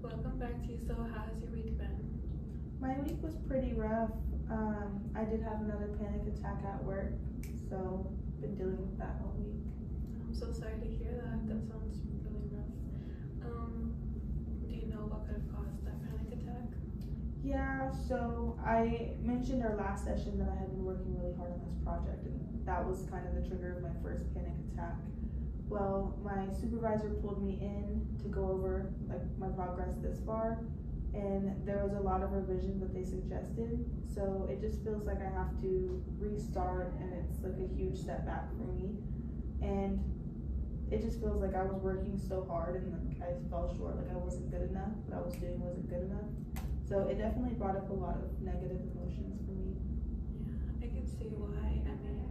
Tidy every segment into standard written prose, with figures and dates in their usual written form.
Welcome back to you. So, how has your week been? My week was pretty rough. I did have another panic attack at work, so been dealing with that all week. I'm so sorry to hear that. That sounds really rough. Do you know what could have caused that panic attack? Yeah, so I mentioned our last session that I had been working really hard on this project, and that was kind of the trigger of my first panic attack. Well, my supervisor pulled me in to go over my progress this far, and there was a lot of revision that they suggested, so it just feels like I have to restart, and it's like a huge setback for me. And it just feels like I was working so hard and like I fell short, like I wasn't good enough, what I was doing wasn't good enough. So it definitely brought up a lot of negative emotions for me. Yeah, I can see why. I mean,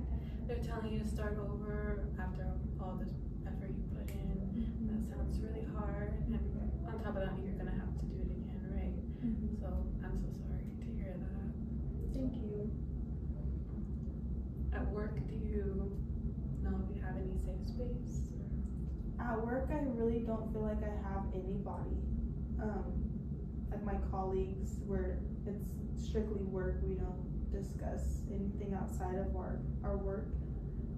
they're telling you to start over after all this effort you put in. That sounds really hard. And on top of that, you're going to have to do it again, right? So I'm so sorry to hear that. Thank you. At work, do you know if you have any safe space? At work, I really don't feel like I have anybody. Like my colleagues, where it's strictly work, we don't discuss anything outside of our work.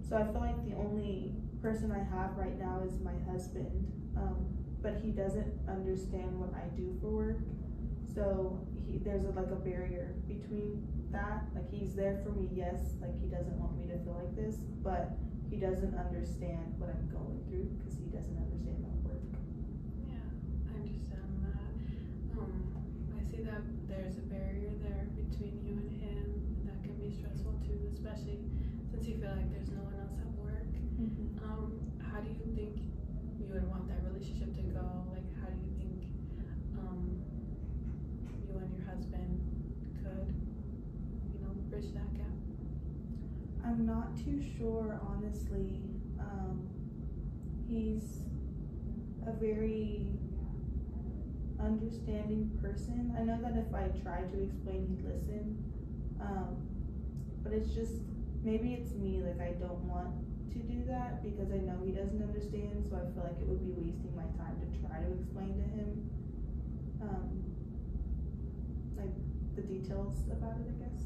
So I feel like the only person I have right now is my husband, but he doesn't understand what I do for work. So there's a barrier between that. Like he's there for me, yes, like he doesn't want me to feel like this, but he doesn't understand what I'm going through because he doesn't understand my work. Yeah, I understand that. I see that there's a barrier there between you and him. That can be stressful too, especially since you feel like there's no one else at work. How do you think you would want that relationship to go? Like, how do you think you and your husband could, bridge that gap? I'm not too sure, honestly. He's a very understanding person. I know that if I tried to explain, he'd listen. But it's just, maybe it's me, like I don't want to do that because I know he doesn't understand, so I feel like it would be wasting my time to try to explain to him, like the details about it, I guess.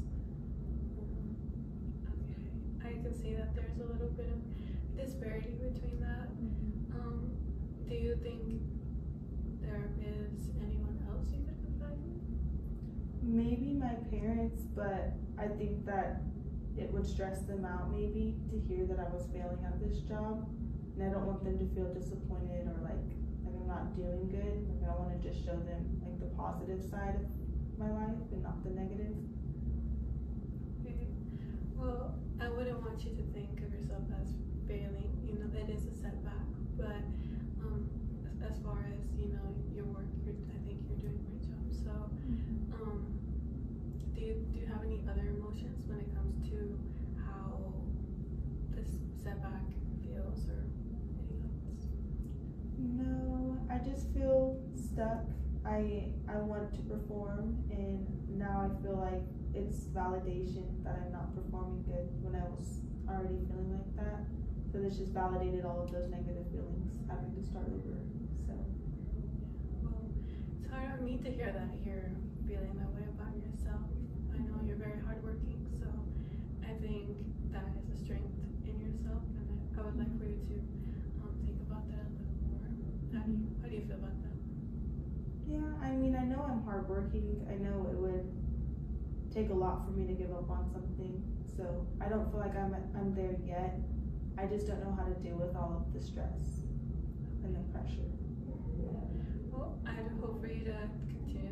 Okay, I can see that there's a little bit of disparity between that. Do you think there is anyone else you could confide in? Maybe my parents, but I think that it would stress them out maybe to hear that I was failing at this job, and I don't want them to feel disappointed or like I'm not doing good. Like I want to just show them like the positive side of my life and not the negative. Okay. Well, I wouldn't want you to think of yourself as failing. That is a setback, but as far as your work, I think you're doing a great job. So, do you have any other emotions when it comes to how this setback feels or anything else? No, I just feel stuck. I want to perform, and now I feel like it's validation that I'm not performing good when I was already feeling like that. So this just validated all of those negative feelings, having to start over. So Well, it's hard on me to hear that you're feeling that way about yourself. I know you're very hardworking, so I think that is a strength in yourself, and I would like for you to think about that a little more. How do you feel about that? yeah, I mean, I know I'm hardworking. I know it would take a lot for me to give up on something. So I don't feel like I'm there yet. I just don't know how to deal with all of the stress and the pressure. Well, I hope for you to continue